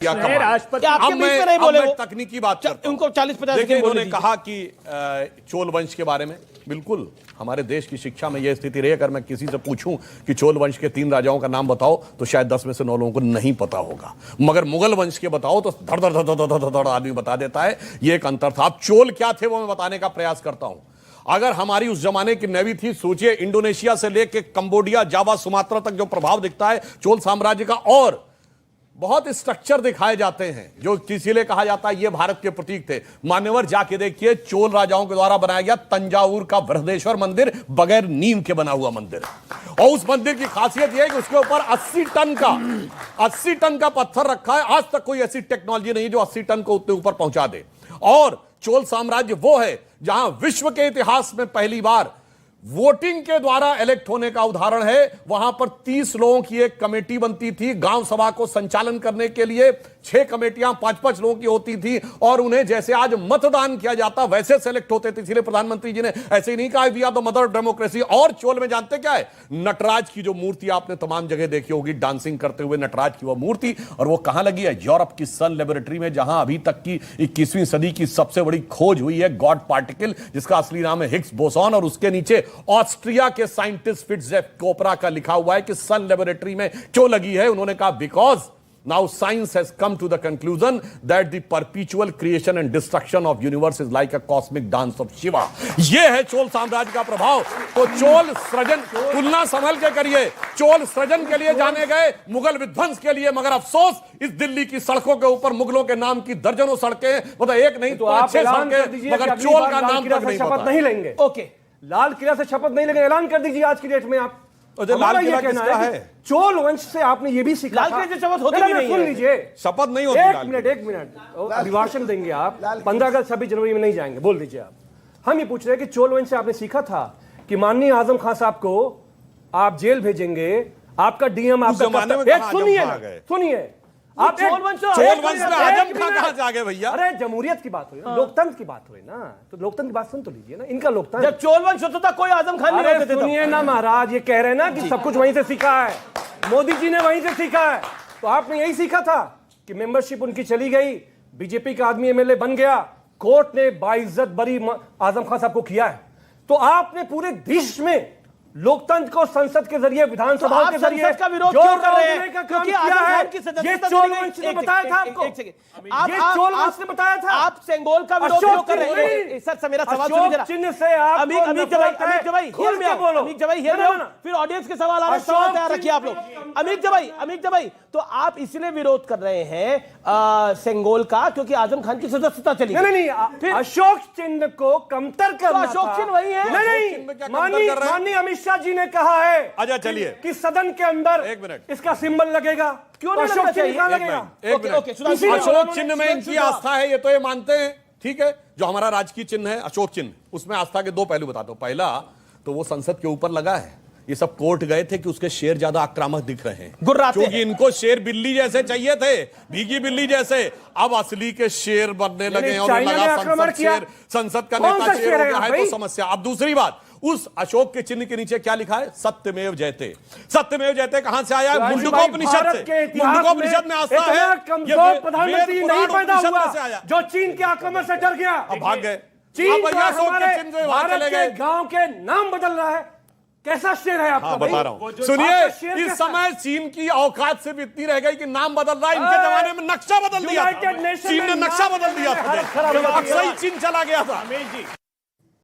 राष्ट्रपति आपके बीच में नहीं बोले वो तकनीकी बात करता हूं। उनको 40-50 देखिए इन्होंने कहा कि चोल वंश के बारे में, बिल्कुल हमारे देश की शिक्षा में यह स्थिति रही। अगर मैं किसी से पूछूं कि चोल वंश के 3 राजाओं का नाम बताओ तो शायद 10 में से 9 लोगों को नहीं पता होगा, मगर मुगल वंश के बताओ तो धड़ धड़ धड़ धड़ धड़ धड़ आदमी बता देता है। यह एक अंतर था। अब चोल क्या थे वो मैं बताने का प्रयास करता हूं। अगर हमारी उस जमाने की नेवी थी, सोचिए इंडोनेशिया से लेकर कंबोडिया, जावा, सुमात्रा तक जो प्रभाव दिखता है चोल साम्राज्य का, और बहुत स्ट्रक्चर दिखाए जाते हैं जो इसीलिए कहा जाता है ये भारत के प्रतीक थे। मान्यवर जाके देखिए, चोल राजाओं के द्वारा बनाया गया तंजावुर का बृहदेश्वर मंदिर बगैर नींव के बना हुआ मंदिर, और उस मंदिर की खासियत यह है कि उसके ऊपर 80 टन का पत्थर रखा है। आज तक कोई ऐसी टेक्नोलॉजी नहीं जो 80 टन को उतने ऊपर पहुंचा दे। और चोल साम्राज्य वो है जहां विश्व के इतिहास में पहली बार वोटिंग के द्वारा इलेक्ट होने का उदाहरण है। वहां पर 30 लोगों की एक कमेटी बनती थी गांव सभा को संचालन करने के लिए। 6 कमेटियां 5-5 लोगों की होती थी, और उन्हें जैसे आज मतदान किया जाता वैसे सेलेक्ट होते थे। इसलिए प्रधानमंत्री जी ने ऐसे ही नहीं कहा we are the mother of democracy. और चोल में जानते क्या है, नटराज की जो मूर्ति आपने तमाम जगह देखी होगी, डांसिंग करते हुए नटराज की वह मूर्ति, और वो कहां लगी है? यूरोप की सन लेबोरेटरी में, जहां अभी तक की 21वीं सदी की सबसे बड़ी खोज हुई है गॉड पार्टिकल, जिसका असली नाम है हिग्स बोसॉन। और उसके नीचे ऑस्ट्रिया के साइंटिस्ट फिट्जेफ कोपरा का लिखा हुआ है कि सन लेबोरेटरी में क्यों लगी है। उन्होंने कहा because now science has come to the conclusion that the perpetual creation and destruction of universe is like a cosmic dance of Shiva। यह है चोल साम्राज्य का प्रभाव। तो चोल सृजन, तुलना संभल के करिए, चोल सृजन के लिए जाने गए, मुगल विध्वंस के लिए। मगर अफसोस इस दिल्ली की सड़कों के ऊपर मुगलों के नाम की दर्जनों सड़कें, मतलब एक नहीं तो 5-6 सड़कें, मगर चोल का नाम तक नहीं पता। शपथ नहीं लेंगे। ओके, लाल किला से शपथ नहीं लेंगे, ऐलान कर दीजिए आज की डेट में आप। लाल किला किसका है? चोल वंश से आपने ये भी सीखा। लाल किले से शपथ होती नहीं है। सुन लीजिए, शपथ नहीं होती। एक मिनट अभिभाषण देंगे आप। 15 अगस्त 26 जनवरी में नहीं जाएंगे, बोल दीजिए आप। हम ये पूछ रहे हैं कि चोल वंश से आपने सीखा था कि माननीय आजम खान साहब को आप जेल भेजेंगे, आपका डीएम आपका, सुनिए आप चोल वंश में आजम खान कहां से आ गए भैया? अरे जमहूरियत की बात हुई ना, लोकतंत्र की बात हुई ना, तो लोकतंत्र की बात सुन तो लीजिए ना। इनका लोकतंत्र, जब चोल वंश होता था कोई आजम खान नहीं होते थे। सुनिए ना महाराज, ये कह रहे हैं ना कि सब कुछ वहीं से सीखा है, मोदी जी ने वहीं से सीखा है। तो आपने यही सीखा था कि मेंबरशिप उनकी चली गई, बीजेपी का आदमी एमएलए बन गया, कोर्ट ने बाइज्जत बरी आजम खान साहब को किया है। तो आपने पूरे देश में लोकतंत्र को संसद के जरिए, विधानसभा के जरिए का विरोध क्यों कर रहे हैं? क्योंकि आजम खान की सदस्यता, ये चोल वंश ने बताया था आपको। ये चोल वंश ने बताया था। आप सेंगोल का विरोध क्यों कर रहे हैं? सर मेरा सवाल सुनिए जरा। चिन्ह से आप अमित जवाई फिर ऑडियंस के सवाल आ रहे हैं, तैयार रखिए आप लोग। अमित जवाई, तो आप इसलिए विरोध कर रहे हैं सेंगोल का क्योंकि आजम खान की सदस्यता चली? नहीं, अशोक चिन्ह को कमतर करना। अशोक चिन्ह वही है। नहीं, माननीय अमित शाह जी ने कहा है, अच्छा चलिए, कि सदन के अंदर 1 मिनट इसका सिंबल लगेगा। क्यों नहीं लगना चाहिए? अशोक चिन्ह में इनकी आस्था है, ये तो ये मानते हैं, ठीक है। जो हमारा राजकीय चिन्ह है अशोक चिन्ह, उसमें आस्था के 2 पहलू बताता हूं। पहला तो वो संसद के ऊपर लगा है। ये सब कोर्ट गए थे कि उसके शेर ज्यादा आक्रामक दिख रहे हैं, क्योंकि इनको शेर बिल्ली जैसे चाहिए थे, भीगी बिल्ली जैसे। अब असली के शेर बनने लगे और लगा संसद का नेता शेर हो गया है, तो समस्या। अब दूसरी बात, उस अशोक के चिन्ह के नीचे क्या लिखा है? सत्यमेव जयते। सत्यमेव जयते कहां से आया? मुंडकोपनिषद से। मुंडकोपनिषद में आस्था है। प्रधानमंत्री नहीं पैदा हुआ जो चीन के आक्रमण से डर गया, अब भाग गए। चीन भारत के गांव के नाम बदल रहा है। कैसा शेर है आपका? बता रहा हूं, सुनिए। इस समय चीन की औकात सिर्फ इतनी रह गई कि नाम बदल रहा है। इनके जमाने में नक्शा बदल दिया, चीन ने नक्शा बदल दिया था, सही चीन चला गया था।